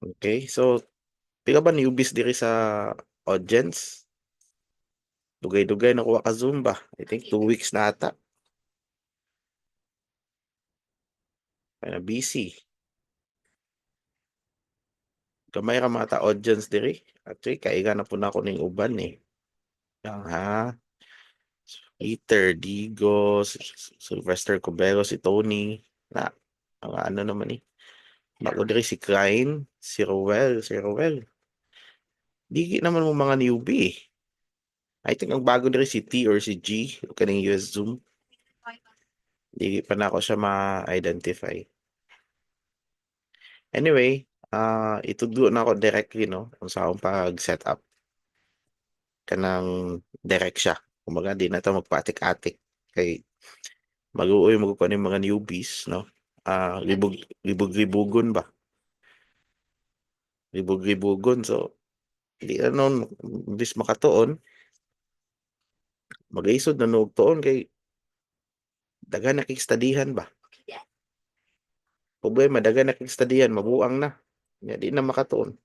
Okay, so pila ba newbies diri sa audience? Dugay-dugay nakuha ka Zumba. I think 2 weeks na ata. Kaya na busy. Gamay ra mata audience diri. Actually, kaiga na po na ako ning uban eh. Yang ha, Peter, Digos, Sylvester Cubero, si Tony. Na, mga ano naman eh. Bago diri si Klein, si Rowell. Digi naman mo mga newbie eh. I think ang bago diri si T or si G, kaning US Zoom. Di pa na ako siya ma-identify. Anyway, itudo na ako directly, no? Kung sa akong pag-setup. Kanang direct siya. Kumbaga, di na ito magpatik-atik. Kay mag-uoy mo ko yung mga newbies, no? Libog-libugon ba? Libog-libugon. So, di na nun, bis makatuon, mag-isod na nuog tuon kay dagan nakikstadihan ba? Problema, dagan nakikstadihan, mabuang na. Nga, di na makatuon.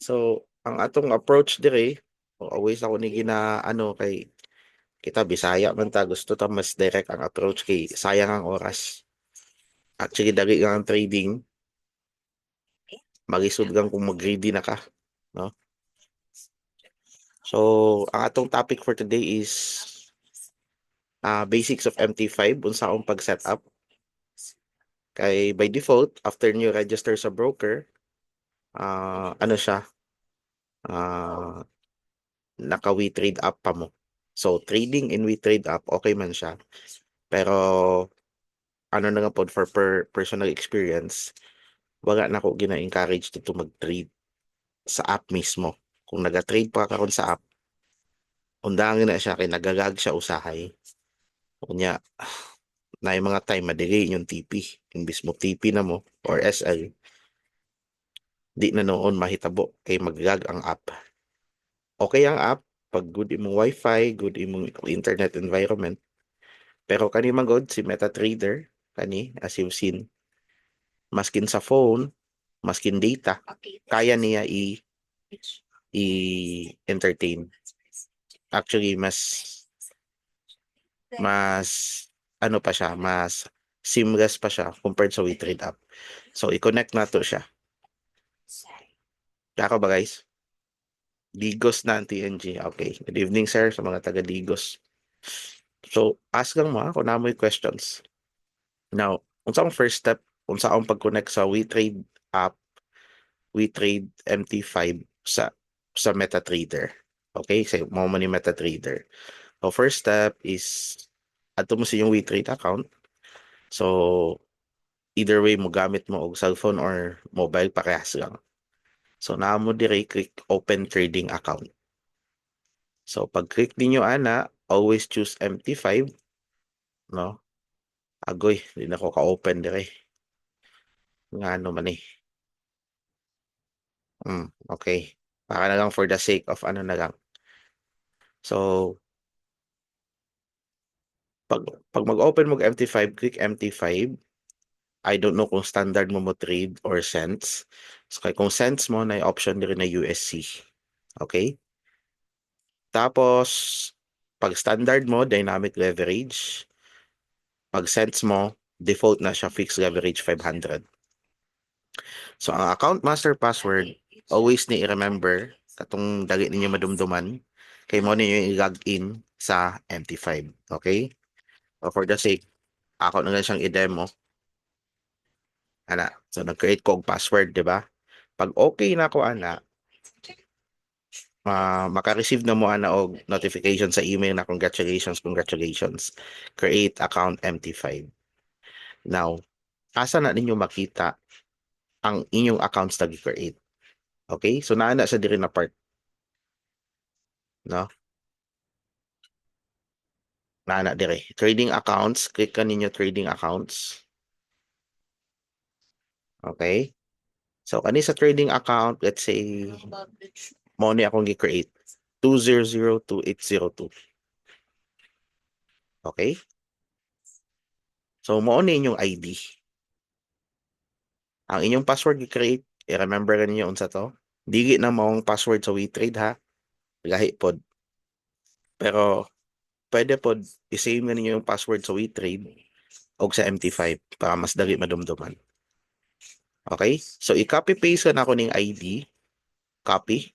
So, ang atong approach dire, always ako ni gina ano kay kita Bisaya man ta gusto ta mas direct ang approach kay sayang ang oras. Actually dagi nga ang trading, magisud kang kung mag-ready na ka, no? So, ang atong topic for today is basics of MT5 unsa akong pag-setup. Kay by default after nyo register sa broker, ano siya, ah naka we trade up pa mo. So, trading in we trade up okay man siya. Pero ano na nga pod for personal experience, wala na ko gina-encourage dito mag-trade sa app mismo. Kung naga-trade pa karon sa app, undangin na siya kay nagagag siya usahay. Kunya, na yung mga time madelay yung TP. Imbis mo TP na mo or SL, di na noon mahitabo kay magagag ang app. Okay ang app pag good imong wifi, good imong internet environment. Pero kani magod si MetaTrader, kani as you've seen, maskin sa phone, maskin data, kaya niya i-entertain. Actually, mas ano pa siya, mas seamless pa siya compared sa WeTrade app. So, i-connect na to siya. Kaya ba guys? Digos na ang TNG. Okay. Good evening, sir, sa mga taga Digos. So, ask lang mo kung na mo questions. Now, unsa ang first step, unsa ang pag-connect sa WeTrade app, WeTrade MT5 sa MetaTrader. Okay? So, mo man ni MetaTrader. So, first step is ato mo sa yung WeTrade account. So, either way mo gamit mo og cellphone or mobile parehas lang. So, naa mo dire click open trading account. So, pag click ninyo ana, always choose MT5, no? Agoy, di na ko ka-open dire. Nga ano man eh. Okay. Para na lang for the sake of ano na lang. So, pag, pag mag-open mo MT5, click MT5. I don't know kung standard mo trade or cents. So, kung cents mo, na option din na USC. Okay? Tapos, pag standard mo, dynamic leverage. Pag cents mo, default na siya fixed leverage 500. So, ang account master password, always ni i-remember katong dali ninyo madumduman kay mo ninyo i-log in sa MT5. Okay? So, for the sake, ako na lang siyang i-demo. Ana, so nag-create ko og password, di ba? Pag okay na ako ana, maka-receive na mo ana og notification sa email na congratulations. Create account MT5. Now, asa na ninyo makita ang inyong accounts na gi-create? Okay? So naa na sa diri na part, no? Naa na dire. Trading accounts, click ka ninyo trading accounts. Okay? So kani sa trading account, let's say mo ni akong gi-create 2002802. Okay? So mo ni inyong ID. Ang inyong password i-create, i-remember ka ninyo unsa to. Dili na maong password sa WeTrade ha. Gahi pod. Pero pwede pod i-save na ninyo yung password sa WeTrade o sa MT5 para mas dali madumduman. Okay? So i-copy paste na ako ning ID, copy,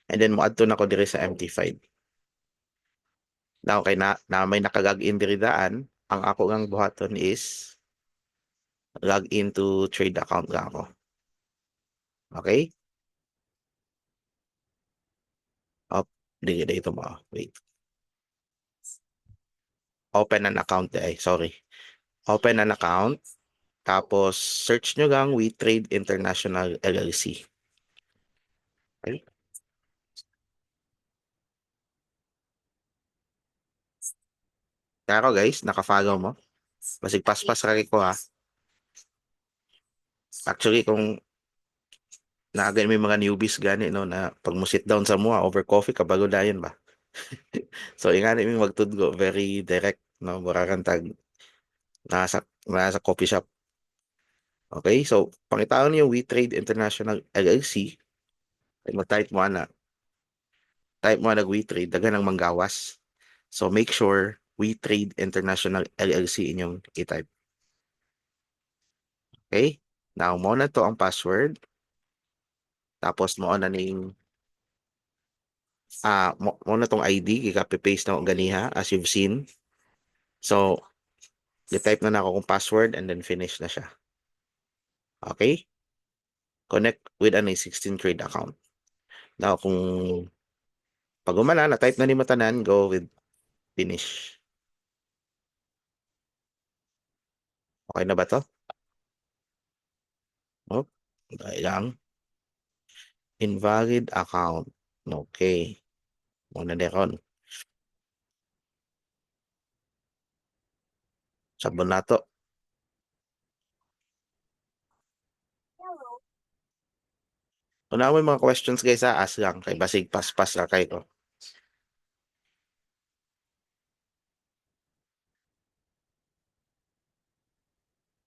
and then mo add to na ko dire sa MT5. Now kay na may nakagag in diri daan, ang ako ngang buhaton is log into trade account nga ako. Okay? Up, di dito mo. Wait. Open an account sorry. Open an account. Tapos search nyo gang WeTrade International LLC. Okay? Kaya guys, naka-follow mo. Basig paspas ra ko ha. Actually, kung naagay may mga newbies gani no na pag mo sit down sa mua over coffee kabago dayon ba. So ingani mi magtudgo very direct no mura kang tag nasa coffee shop. Okay? So pangitaon niyo WeTrade International LLC. Ay mag-type mo na. Type mo na WeTrade daghan ang manggawas. So make sure WeTrade International LLC inyong i-type. Okay? Now mo na to ang password. Tapos mo na ning mo na tong ID, i-copy paste na ko ganiha as you've seen. So, i-type na ako kung password and then finish na siya. Okay? Connect with an A16 trade account. Now, kung pag umana, na-type na ni matanan, go with finish. Okay na ba to? Oh, dahil lang. Invalid account. Okay. Muna deron. Sabon na to. Kung na may mga questions guys ask lang. Kay basig pas-pas lang kayo.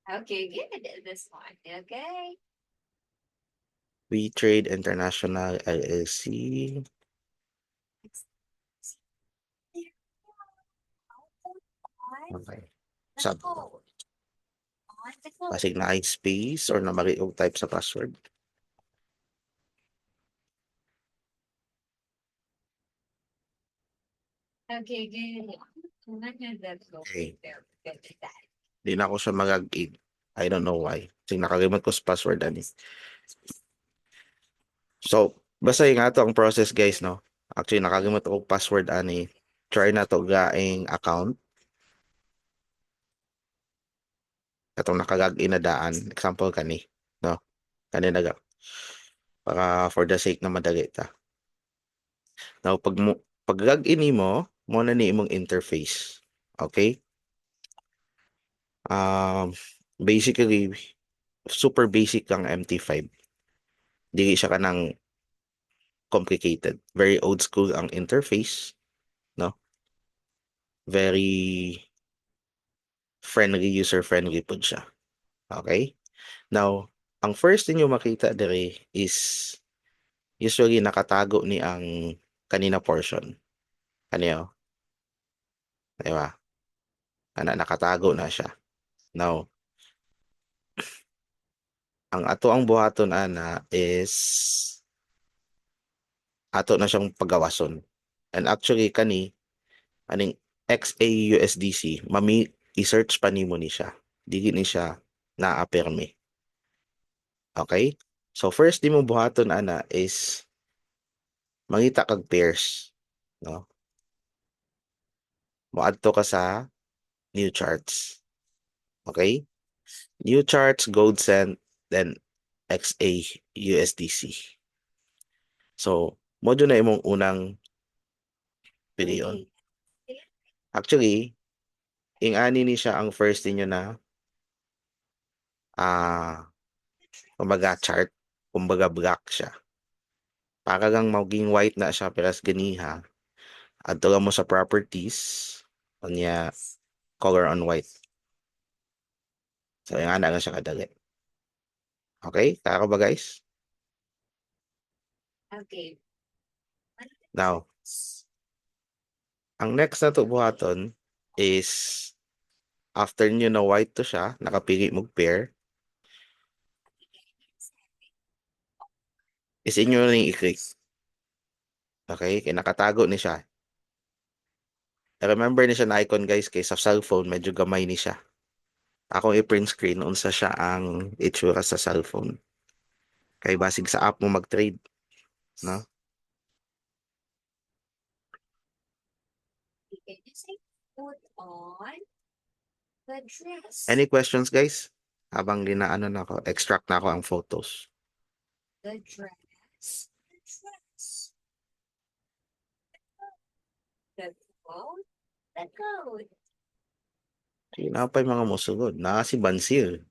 Okay, good. This one. Okay. WeTrade International LLC. Okay. Sabon. Basig na space or na mali og type sa password. Okay, good. Okay. Di na ako siya mag-in. I don't know why. Kasi nakalimot ko sa password ani. So, basta yung nga to ang process guys, no? Actually, nakalimot ko password ani. Try na to gaing account. Katong nakagag-in na daan. Example kani. No? Kani naga. Para for the sake na madali ta. Now, pag log-in mo na ni imong interface. Okay? Basically, super basic ang MT5. Dili siya kanang complicated. Very old school ang interface, no? Very friendly, user-friendly po siya. Okay? Now, ang first ninyo makita dire is usually nakatago ni ang kanina portion. Kaniyo? Diba? Nakatago na siya. Now, ang ato ang buhaton ana is ato na siyang pagawason. And actually kani aning XAUSDC i-search pa nimo ni siya. Dili ni siya na-apirme. Okay? So first di mo buhaton ana is mangita kag pairs, no? Moadto ka sa new charts. Okay? New charts, gold cent, then XAUSDC. So, mo na imong unang piliyon. Actually, ing-ani ni siya ang first ninyo na kumbaga chart, kumbaga black siya. Para lang maging white na siya peras ganiha. Adto lang mo sa properties, kanya color on white. So, yung ana lang siya kadali. Okay? Kaya ba guys? Okay. Now, ang next na to buhaton is after nyo na white to siya, nakapili mong pair, is inyo ring i-click. Okay? Kaya nakatago ni siya. Remember ni siya na icon guys, kay sa cellphone, medyo gamay ni siya. Akong i-print screen, unsa siya ang itsura sa cellphone. Kay basig sa app mo mag-trade. No? Can you say put on the dress? Any questions guys? Habang ginaano na ako, extract na ako ang photos. The dress. The dress. The code. The code. Sino pa yung mga musugod? Si Bansir.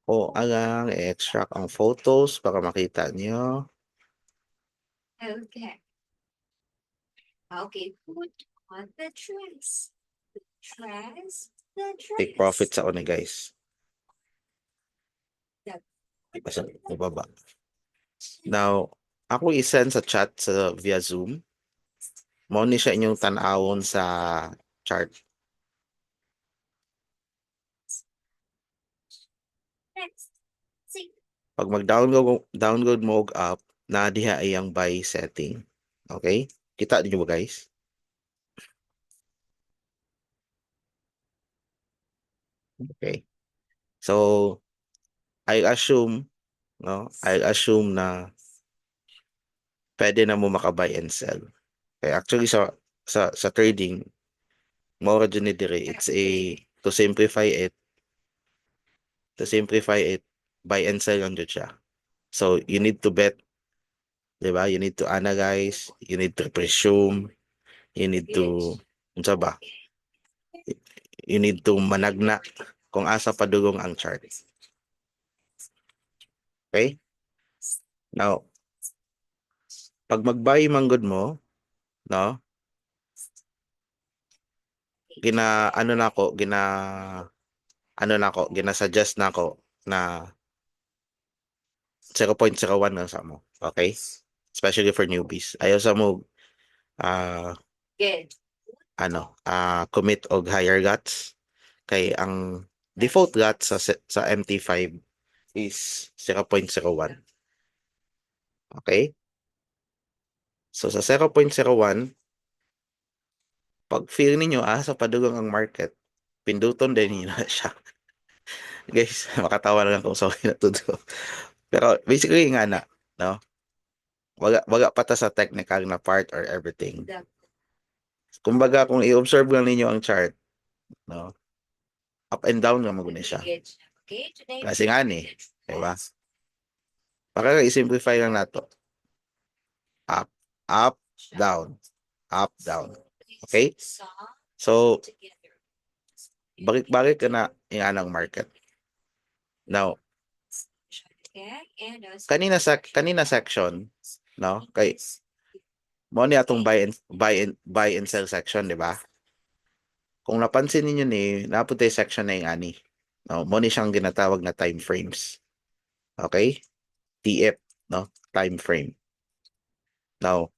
O, alang, i-extract ang photos para makita nyo. Okay. Okay, put on the dress. The dress. The dress. Take profit sa one guys. The Iba sa ibaba. Now, ako i-send sa chat via Zoom. Mo ni siya inyong tanawon sa chart. next. See. Pag mag-download mo og app, na diha ay ang buy setting. Okay? Kita niyo ba guys? Okay. So, I assume na pwede na mo maka-buy and sell. Okay, actually sa trading, more dyan ni dire, it's to simplify it, buy and sell lang dyan siya. So, you need to bet, di ba? You need to analyze, you need to presume, you need to, unsa ba? You need to managna kung asa padugong ang chart. Okay? Now, pag mag-buy manggod mo, no? Gina-suggest na ako na 0.01 lang sa mo. Okay? Especially for newbies. Ayaw sa mo Good. commit og higher guts kay ang default guts sa MT5 is 0.01. Okay? So sa 0.01, pag feel ninyo sa padugang ang market, pinduton din niyo na siya. Guys, makatawa lang kung sorry na to. Pero basically nga na, no? Waga pa ta sa technical na part or everything. The Kumbaga kung i-observe lang ninyo ang chart, no? Up and down lang maguna siya. Okay, today. Kasi nga ni, diba? Para i-simplify lang nato. Up, up, down, up, down. Okay? So, balik-balik ka na yung anang market. Now, kanina section, no? Kay mo ni atong buy and sell section, di ba? Kung napansin niyo ni, napunta yung section na yung ani. No, mo ni siyang ginatawag na time frames. Okay? TF, no? Time frame. Now,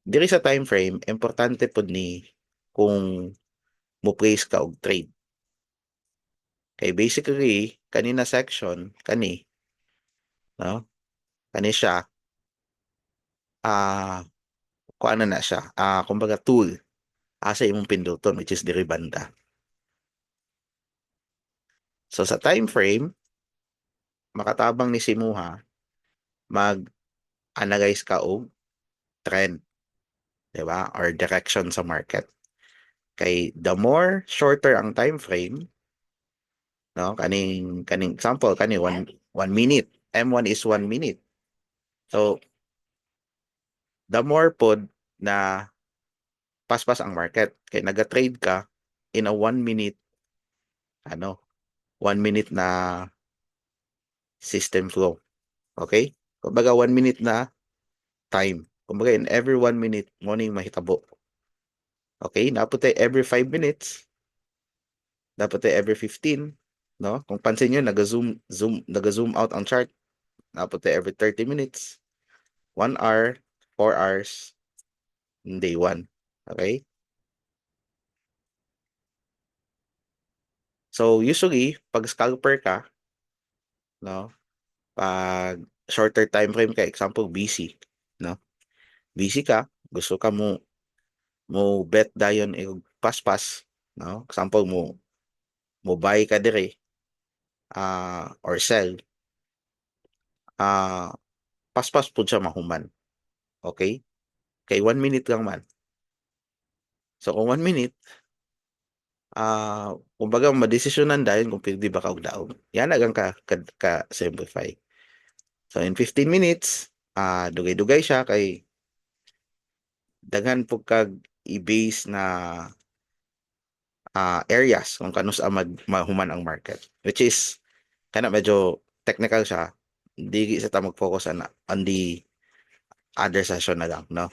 diri sa time frame, importante po ni kung mo place ka og trade. Okay, basically, kanina section, no? Kani siya, kuan na siya, kumbaga tool, asa imong pinduton, which is diri banda. So, sa time frame, makatabang ni Simuha, mag-analyze ka og trend, di ba? Or direction sa market. Kay the more shorter ang time frame, no? Kaning example, 1 minute. M1 is 1 minute. So, the more pod na paspas ang market. Kay naga-trade ka in a 1 minute 1 minute na system flow. Okay? Kumbaga 1 minute na time. Kumbaga in every 1 minute morning mahitabo. Okay? Dapat every 5 minutes. Dapat every 15. no? Kung pansin niyo naga-zoom out ang chart. Napunta every 30 minutes, 1 hour, 4 hours, day 1. Okay? So usually pag scalper ka, no? Pag shorter time frame ka, example busy, no? Busy ka, gusto ka mo bet dayon og paspas, no? Example mo buy ka dire or sell, ah paspas pud siya mahuman. Okay? Kay 1 minute lang man. So kung 1 minute, kumbaga madesisyonan dahil kung pwede ba ka og daog. Yan na gang ka simplify. So in 15 minutes, dugay-dugay siya kay daghan pug kag i-base na areas kung kanus mahuman ang market, which is kana medyo technical siya. Dili sa ta mag-focus on the other session na lang, no?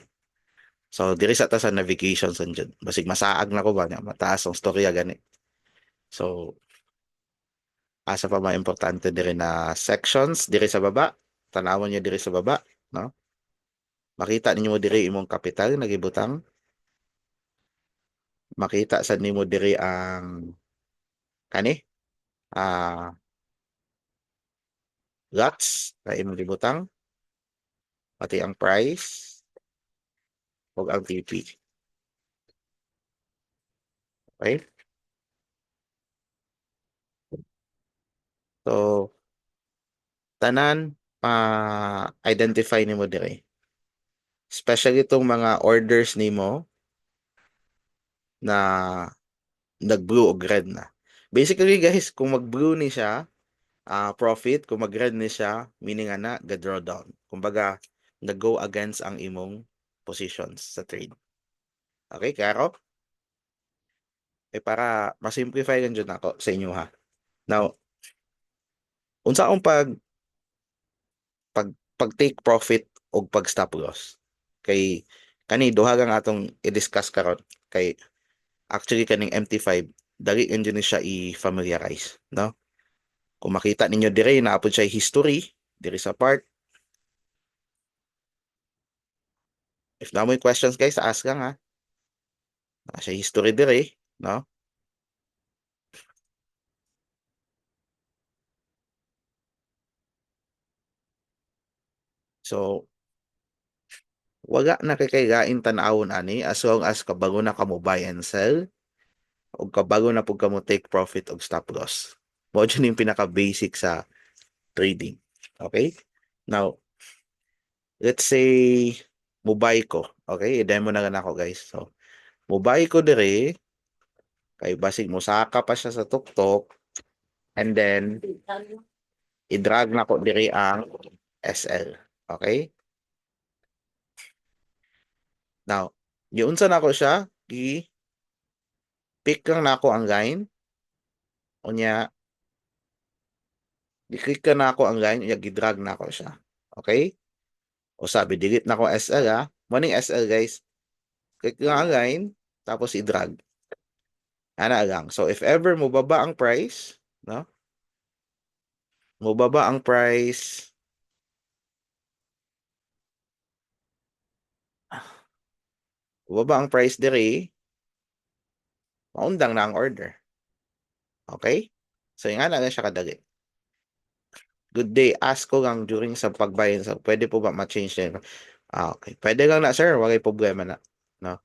So diri sa ta sa navigation sa dyan. Basig masaag na ko ba niya mataas ang storya gani. So asa pa mga importante diri na sections diri sa baba. Tanawon niyo diri sa baba, no? Makita ninyo diri imong kapital nagibutang. Makita sad nimo diri ang kani lots na imong gibutang pati ang price ug ang TP. Okay? So tanan identify nimo diri. Especially itong mga orders nimo na nag-blue o red na. Basically guys, kung mag-blue ni siya, profit, kung mag-red ni siya, meaning na ga-draw down. Kumbaga, nag-go against ang imong positions sa trade. Okay, klaro? Para ma-simplify lang dyan ako sa inyo ha. Now, unsa akong pag take profit o pag stop loss. Kay kani duha gang atong i-discuss karon kay actually kaning MT5 dali engine siya i-familiarize, no? Kung makita ninyo dire naapod siya history dire sa part. If na mo questions guys, ask lang ha. Na siya history dire, no? So wala na kay gain tan-awon ani as long as kabago na kamo buy and sell o kabago na pud kamo take profit og stop loss. Mao dyan yung pinaka basic sa trading. Okay? Now, let's say mobile ko. Okay? I-demo na lang ako guys. So, mobile ko dire kay basig mo saka pa siya sa tuktok and then i-drag na ko dire ang SL. Okay? Now, giunsa na ko siya, i-pick lang na ako ang line. Unya, i-click ka na ako ang line, unya gi-drag na ako siya. Okay? O sabi, delete na ko SL ha. Morning SL guys. Click lang ang line, tapos i-drag. Ana lang. So, if ever mo baba ang price, no? Mo baba ang price, baba ang price dire, maundang na ang order. Okay? So, yung nga lang siya kadali. Good day. Ask ko lang during sa pagbayan. So, pwede po ba ma-change na yun? Okay. Pwede lang na, sir. Wala problema na. No?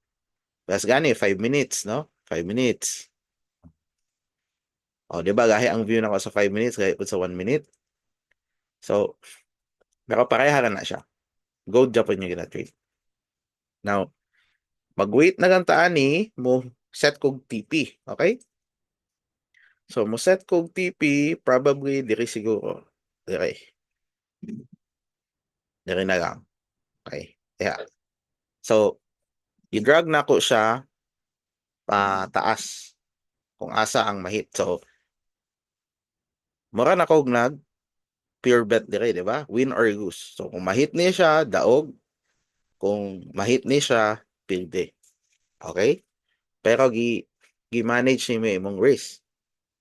Plus gani, 5 minutes, no? 5 minutes. O, di ba? Gahi ang view na ko sa 5 minutes, gahi po sa 1 minute. So, pero pareha na siya. Gold Japan yung gina-trade. Now, mag-wait na lang taani mo set kog TP. Okay? So, mo set kog TP, probably diri siguro. Diri. Diri na lang. Okay. Yeah. So, i-drag na ko siya taas kung asa ang mahit. So, mura na ko nag pure bet dire, di ba? Win or lose. So, kung mahit niya siya, daog. Kung mahit niya siya, pilde. Okay? Pero gi-manage ni mo imong risk.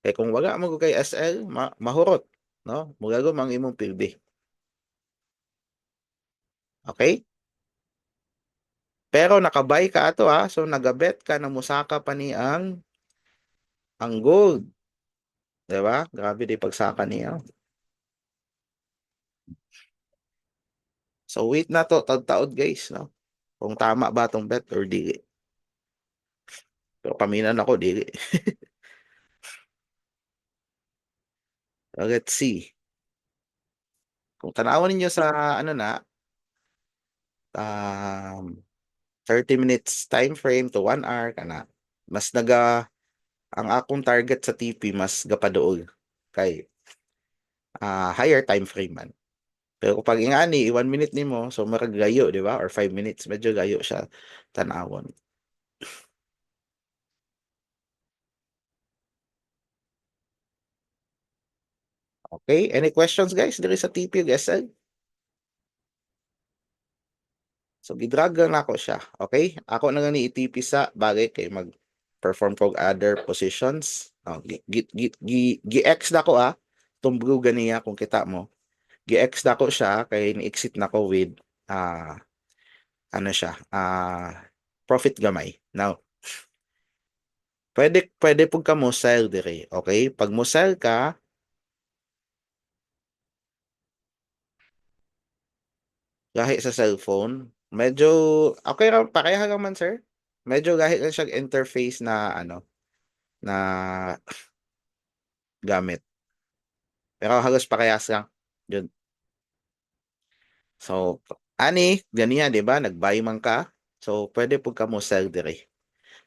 Kay kung wala mo kay SL, mahurot, no? Mugago mang imong pildi. Okay? Pero nakabay ka ato ha, so nagabet ka na musaka pa ni ang gold. 'Di ba? Grabe di pagsaka niya. So wait na to, taud guys, no? Kung tama ba tong bet or dili. Pero kaminan ako, dili. Let's see. Kung tanawan ninyo sa ano na, um, 30 minutes time frame to 1 hour kana, mas ang akong target sa TP mas gapadool kay higher time frame man. Pero kapag ingani, 1 minute nimo, so marag gayo, di ba? Or 5 minutes, medyo gayo siya tanawon. Okay, any questions guys diri sa TP ug SL? So gidrag na ako siya. Okay? Ako na nga ni TP sa bagay kay mag-perform kog other positions. Oh, gi-X na ko tumbgo ganiya kung kita mo. Gi-X na ko siya kay ni-exit na ko with ano siya, profit gamay. Now, pwede pug ka mo sell dire, okay? Pag mo sell ka, gahi sa cellphone, medyo okay ra pareha lang man sir. Medyo gahi lang siya interface na ano na gamit. Pero halos parehas lang. Yun. So, ani, ganiya, di ba? Nag-buy man ka. So, pwede po ka mo sell dire.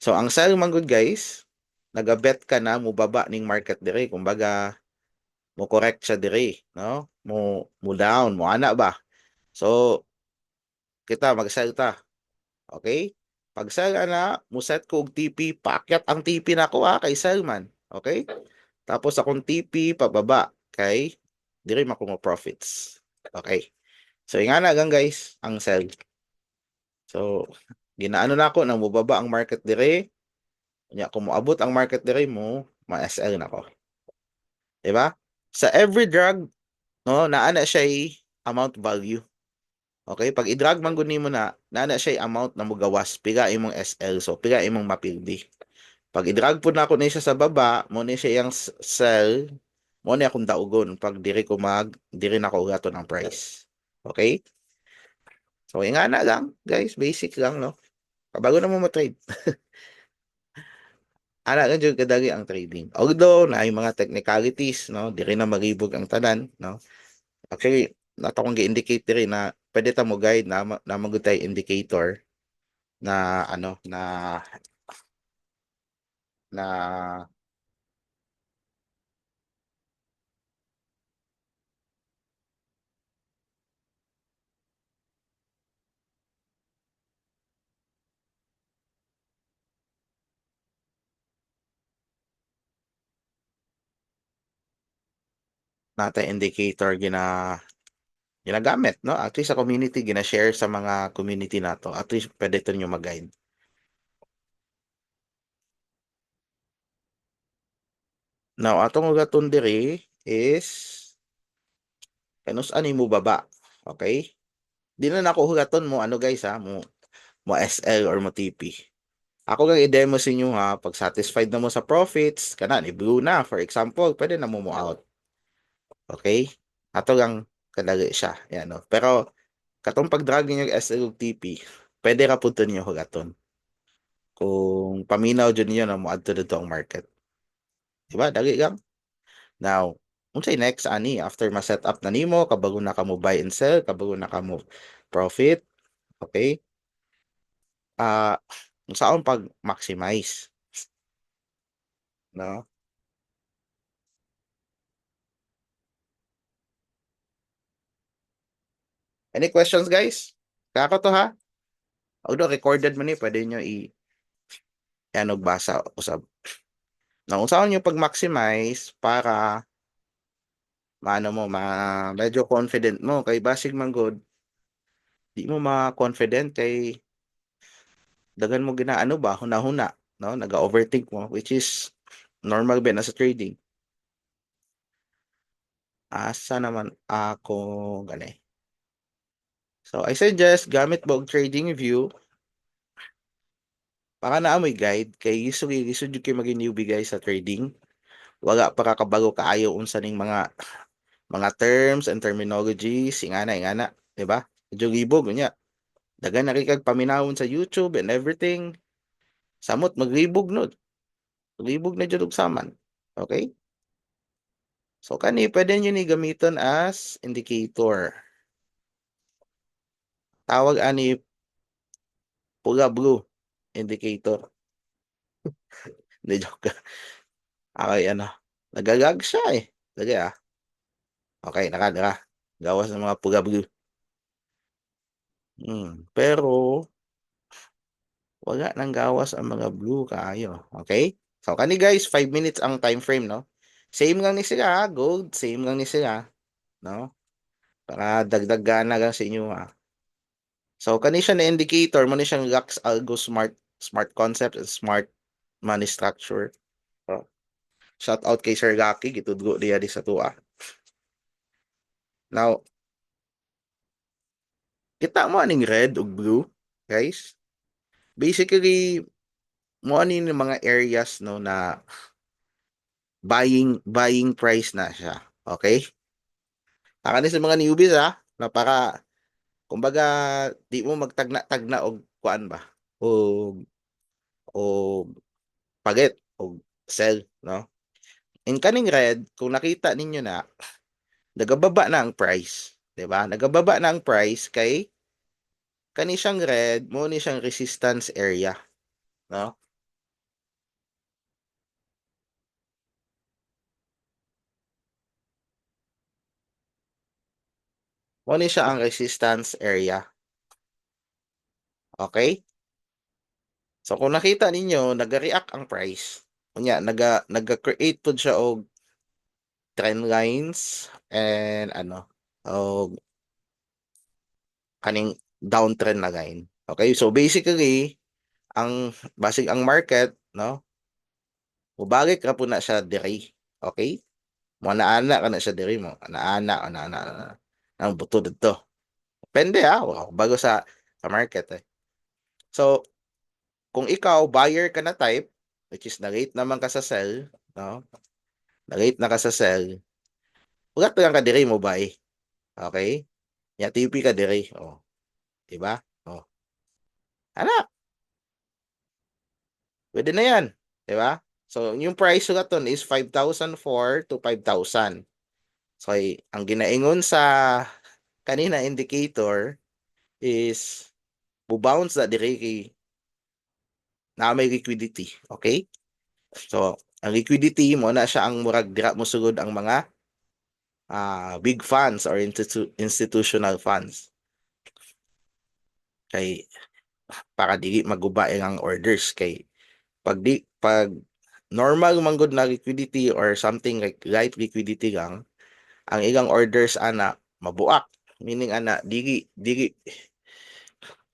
So, ang sell man good guys, nagabet ka na mo baba ning market dire. Kumbaga, mo correct siya dire, no? Mo down, mo ana ba? So, kita mag-sell ta. Okay? Pag sell ana, mo set ko og TP, paakyat ang TP nako kay sell man. Okay? Tapos akong TP pababa kay dire makuha profits. Okay? So, ingana gang guys, ang sell. So, ginaano na ako nang mubaba ang market dire. Nya kung moabot ang market dire mo, ma-SL na ko. 'Di ba? Sa every drug, no, naa na siya amount value. Okay? Pag i-drug man gud nimo naa na siya amount na mugawas, piga imong SL. So, piga imong mapildi. Pag i-drug po na ako na siya sa baba, mo ni siya yung sell, mo ni akong daugon pag diri na ko gato ng price. Okay? So, ingana lang, guys, basic lang, no? Kabago na mo mo-trade. Ana na jud kadagi ang trading. Although na ay mga technicalities, no, diri na magibog ang tanan, no. Actually, nato kong gi-indicate diri na pwede ta mo guide na magutay indicator na ano na nata indicator ginagamit, no? At least sa community gina-share sa mga community nato. At least pwede to nyo mag-guide. Now, atong ugaton diri is kanus ani mo baba. Okay? Di na nako hugaton mo ano guys mo SL or mo TP. Ako gang i-demo sa inyo pag satisfied na mo sa profits, kana ni blue na for example, pwede na mo out. Okay? Ato gang kadali siya, yan no. Pero katong pag-drag ninyo SL ug TP, pwede ra pud niyo hugaton. Kung paminaw jud niyo na mo adto dito ang market. Diba? Dali gang. Now, unsay next ani after ma-set up na nimo, kabago na ka mo buy and sell, kabago na ka mo profit, okay? Saan pag-maximize, no? Any questions, guys? Kako to ha? Although recorded man ni, pwede nyo ano basa usab. Now, unsaon nyo pag-maximize para maano mo, medyo confident mo kay basig man good, di mo ma-confident kay dagan mo ginaano ba, huna-huna, no? Naga-overthink mo, which is normal ba na sa trading. Asa naman ako gani. So I suggest gamit mo og trading view para naamoy guide kay isog kay maging newbie guys sa trading. Wala pa kakabago kaayo unsa ning mga terms and terminologies ingana, di ba? Medyo libog unya. Daghan na kay kag paminawon sa YouTube and everything. Samot maglibog no. Maglibog na jud og saman. Okay? So kani pwede nyo ni gamiton as indicator. Tawag ani pula blue indicator. Hindi joke. Okay, ano. Nagagag siya eh. Lagi ah. Okay, nakadara. Gawas ng mga pula blue. Pero wala nang gawas ang mga blue kaayo. Okay? So kani guys, 5 minutes ang time frame, no? Same lang ni sila, gold, same lang ni sila, no? Para dagdag na lang sa inyo ha. So kani siya na indicator mo ni siyang Lux Algo Smart Concept and Smart Money Structure. So, shout out kay Sir Lucky gitudgo diya di sa tuwa. Now, kita mo aning red ug blue, guys. Basically, mo ani yung mga areas no na buying price na siya. Okay? Akani sa mga newbies ha, na para kumbaga di mo magtagna-tagna og kuan ba? O pagit o sell, no? In kaning red, kung nakita ninyo na nagababa na ang price, 'di ba? Nagababa na ang price kay kani siyang red, mo ni siyang resistance area, no? Mo ni siya ang resistance area. Okay? So kung nakita ninyo, nag-react ang price. Unya, naga-create pud siya og trend lines and ano, og kaning downtrend na line. Okay? So basically, ang basig ang market, no? Mubalik ra po na siya diri. Okay? Mo naana ka na siya diri mo. Naana. Ang buto dito. Depende ha. Wow, bago sa market eh. So, kung ikaw buyer ka na type, which is na-rate naman ka sa sell, no? Na-rate na ka sa sell, ugat lang ka diri mo buy. Okay? Ya TP ka diri. Oh, di ba? Oh. Ana, pwede na yan. Di ba? So, yung price ugaton is 5,004 to 5,000. So, ang ginaingon sa kanina indicator is bounce na diri kay na may liquidity. Okay? So, ang liquidity mo na siya ang murag dira mo sugod ang mga big funds or institutional funds. Kay para dili maguba ang orders kay pag normal manggod na liquidity or something like light liquidity lang, ang ilang orders ana mabuak. Meaning ana dili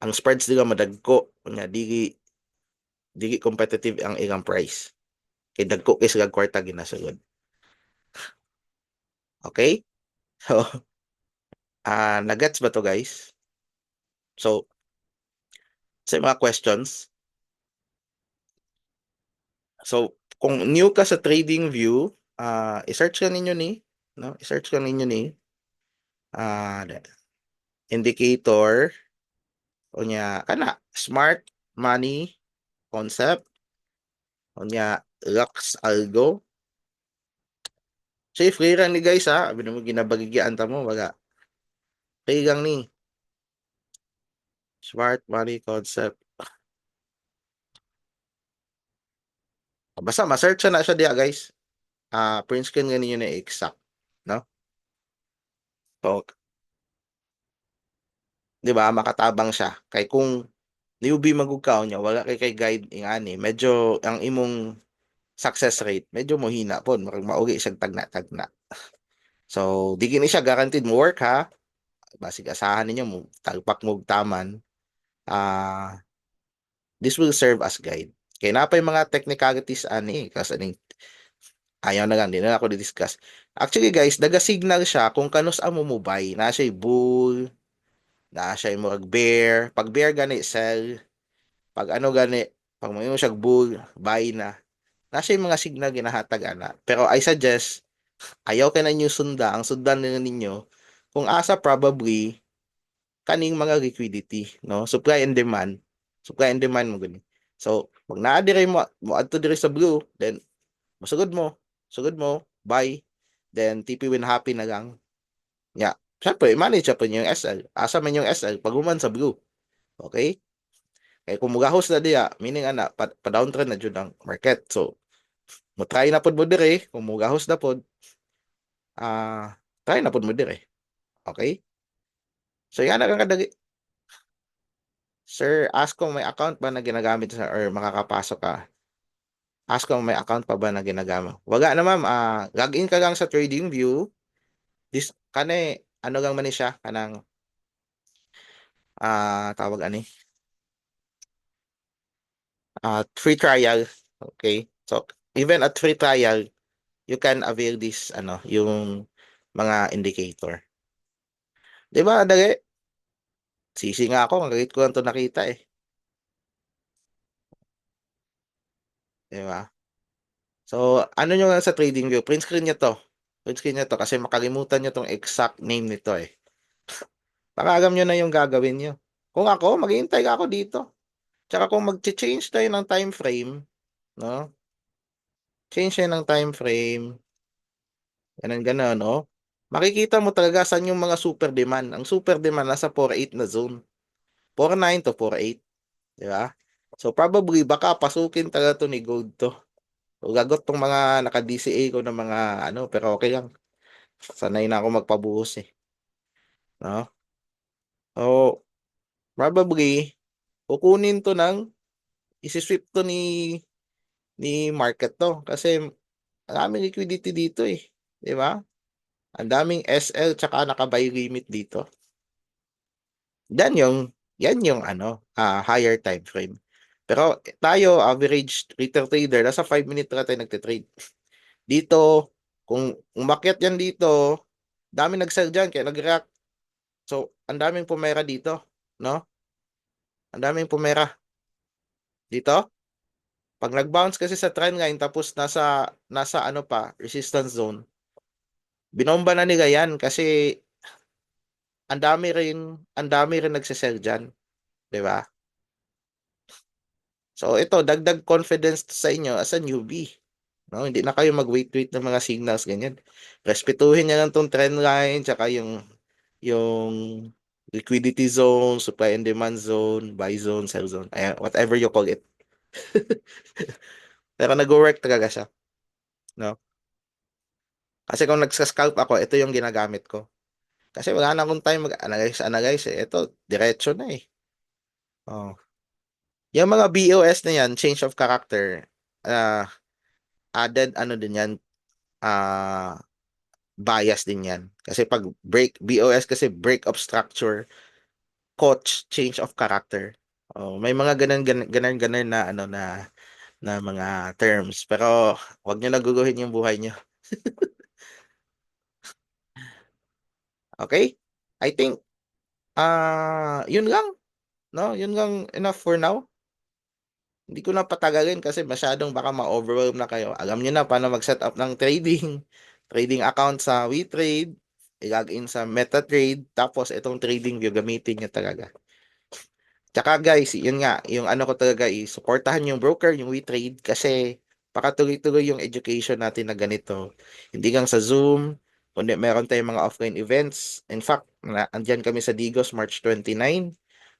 ang spreads nila madagko nya dili competitive ang ilang price. Kay dagko kay sila kwarta ginasugod. Okay? So, nagets ba to guys? So, sa mga questions. So, kung new ka sa trading view, i-search ka ninyo ni, no? I-search ka ninyo ni uh, indicator o niya kana smart money concept o niya Lux Algo. So, free lang ni guys ha. Abi mo ginabagigyan ta mo baga. Free lang ni smart money concept. Basta ma-search na siya diya guys. Print screen nga ninyo na exact, no? So, di ba, makatabang siya. Kay kung newbie magugkaw niya, wala kay guide ingani, medyo ang imong success rate, medyo mohina po. Maugi siyang tagna-tagna. So, di gini siya guaranteed mo work ha. Basig asahan ninyo mo, tagpak mo taman. This will serve as guide. Kaya na pa yung mga technicalities ani, kasi Ayaw na lang, di na ako di-discuss. Actually guys, naga-signal siya kung kanus amo mo buy. Na siya bull, na siya murag bear. Pag bear gani, sell. Pag ano gani, pag mo siya bull, buy na. Na siya mga signal ginahatag ana. Pero I suggest, ayaw ka na ninyo sunda. Ang sundan na ninyo, kung asa probably, kaning mga liquidity, no? Supply and demand. Supply and demand mo gani. So, pag naa dire mo adto dire sa blue, then masugod mo, buy, then TP win happy na lang. Yeah. Siyempre, manage pa niyo yung SL. Asa man yung SL, pag uman sa blue. Okay? Kaya kung mugahos na diya, meaning ana, pa-downtrend na dyan ang market. So, mo try na pod mo dire, kung mugahos na pod, try na pod mo dire. Okay? So, yan na kadagi. Sir, ask kung may account ba na ginagamit sa or makakapasok ka. Ask kung may account pa ba na ginagamit. Waga na ma'am, login ka lang sa TradingView. Ano gang man ni siya, kanang tawag ani, free trial. Okay? So, even at free trial, you can avail this, yung mga indicator. Di ba, dali? Sisi nga ako, ang ko lang to nakita eh. Di ba? So, ano nyo lang sa TradingView, print screen nyo to. Print screen nyo to kasi makalimutan nyo tong exact name nito eh. Baka alam nyo na yung gagawin nyo. Kung ako, maghihintay ako dito. Tsaka kung mag-change tayo ng time frame, no? Change tayo ng time frame, ganun ganun, no? Makikita mo talaga saan yung mga super demand. Ang super demand nasa 4-8 na zone. 4-9 to 4-8, di ba? So probably baka pasukin talaga to ni gold to. So, gagot tong mga naka-DCA ko ng mga pero okay lang. Sanay na ako magpabuhos eh. No? So, probably kukunin to ng isi-sweep to ni market to kasi maraming liquidity dito eh. Di ba? Ang daming SL tsaka naka-buy limit dito. Yan yung higher time frame. Pero tayo, average retail trader, nasa 5 minute na tayo nagtitrade. Dito, kung umakyat yan dito, dami nag-sell dyan, kaya nag-react. So, ang daming pumera dito, no? Ang daming pumera dito. Pag nag-bounce kasi sa trend line, tapos nasa resistance zone, binomba na nila yan kasi ang dami rin nagsisell dyan, di ba? So ito, dagdag confidence sa inyo as a newbie. No, hindi na kayo mag-wait ng mga signals ganyan. Respetuhin niya lang tong trend line tsaka yung liquidity zone, supply and demand zone, buy zone, sell zone, ayan, whatever you call it. Pero nag-work talaga siya, no? Kasi kung nagsa-scalp ako, ito yung ginagamit ko. Kasi wala na akong time mag-analyze eh. Ito, diretso na eh. Oh. Yung mga BOS na yan, change of character, added din yan, ah bias din yan. Kasi pag BOS kasi break of structure, coach, change of character. Oh, may mga ganun na na mga terms. Pero wag niyo naguguhin yung buhay niyo. Okay? I think yun lang, no? Yun lang enough for now. Hindi ko na patagalin kasi masyadong baka ma-overwhelm na kayo. Alam niyo na paano mag-set up ng trading account sa WeTrade, i-login sa MetaTrade, tapos itong TradingView gamitin niyo talaga. Tsaka guys, yun nga, yung ko talaga suportahan yung broker, yung WeTrade kasi pakatuloy-tuloy yung education natin na ganito. Hindi lang sa Zoom, kundi meron tayong mga offline events. In fact, andyan kami sa Digos March 29.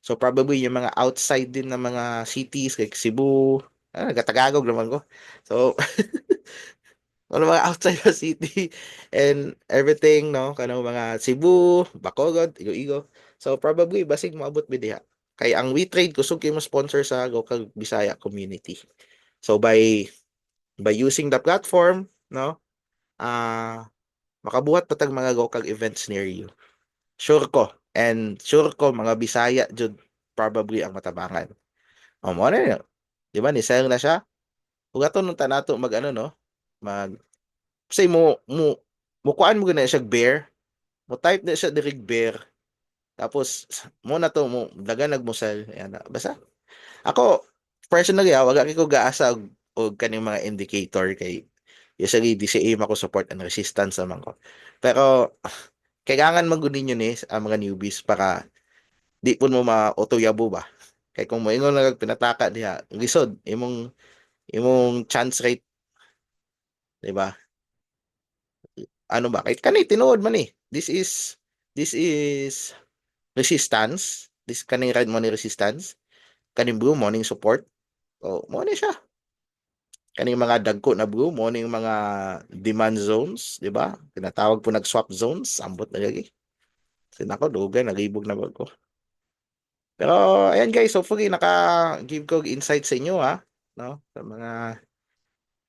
So probably yung mga outside din ng mga cities like Cebu, nagatagalog naman ko. So ano mga outside the city and everything, no? Kanang mga Cebu, Bacolod, Iloilo. So probably basig moabot bidiha. Kay ang WeTrade kusog kay mo sponsor sa local Bisaya community. So by using the platform, no? Makabuhat patag mga local events near you. Sure ko. And sure ko mga Bisaya jud probably ang matabangan. Mo na yun. Di ba ni sell na siya? Ugaton nung tanato mag no? Mag say mo kuan mo gina siya bear, mo type na siya diri bear. Tapos mo na to mo daga nagmusal ayan na. Basta ako personally wag ko gaasa og kaning mga indicator kay usually DCA ako support and resistance naman ko. Pero kailangan magunin yun ang mga newbies para di po mo ma-autoyabo ba. Kay kung mo ingon lang pinataka diha, lisod imong chance rate, di ba? Ano ba? Kay kani tinuod man eh. This is resistance. This kaning ride mo ni resistance. Kaning blue morning support. O mo ni siya. Kaning mga dagko na blue mo ning mga demand zones, di ba? Tinatawag po nag-swap zones, ambot na lagi. Sinako dugay nagibog na ba ko. Pero ayan guys, hopefully naka-give ko insight sa inyo ha, no? Sa mga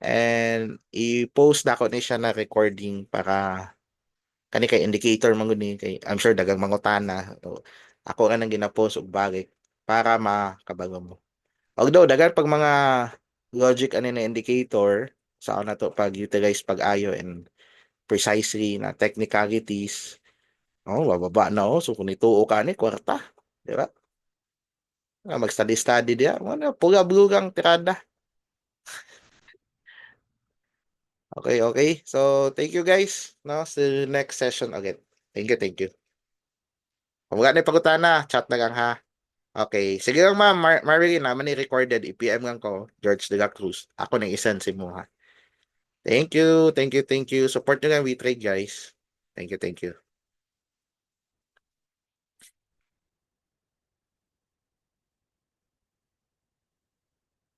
and i-post na ako ni siya na recording para kani kay indicator man gud ni kay I'm sure dagang mangutana. So, ako ra nang gina-post og balik para makabago mo. Although dagan pag mga logic ani na indicator sa na to pag utilize pag-ayo and precisely na technicalities. Oh, bababa na oh. So kung ituo ka ni kwarta, di ba? Mag-study dia, ano, pula-bulang tirada. Okay, okay. So, thank you guys. No, see you next session again. Thank you, thank you. Kung wala na pagutana, chat na lang ha. Okay. Sige lang ma'am, Marilyn, naman ni recorded. I-PM lang ko, George de la Cruz. Ako nang isend si mo ha. Thank you, thank you, thank you. Support nyo lang We Trade guys. Thank you, thank you.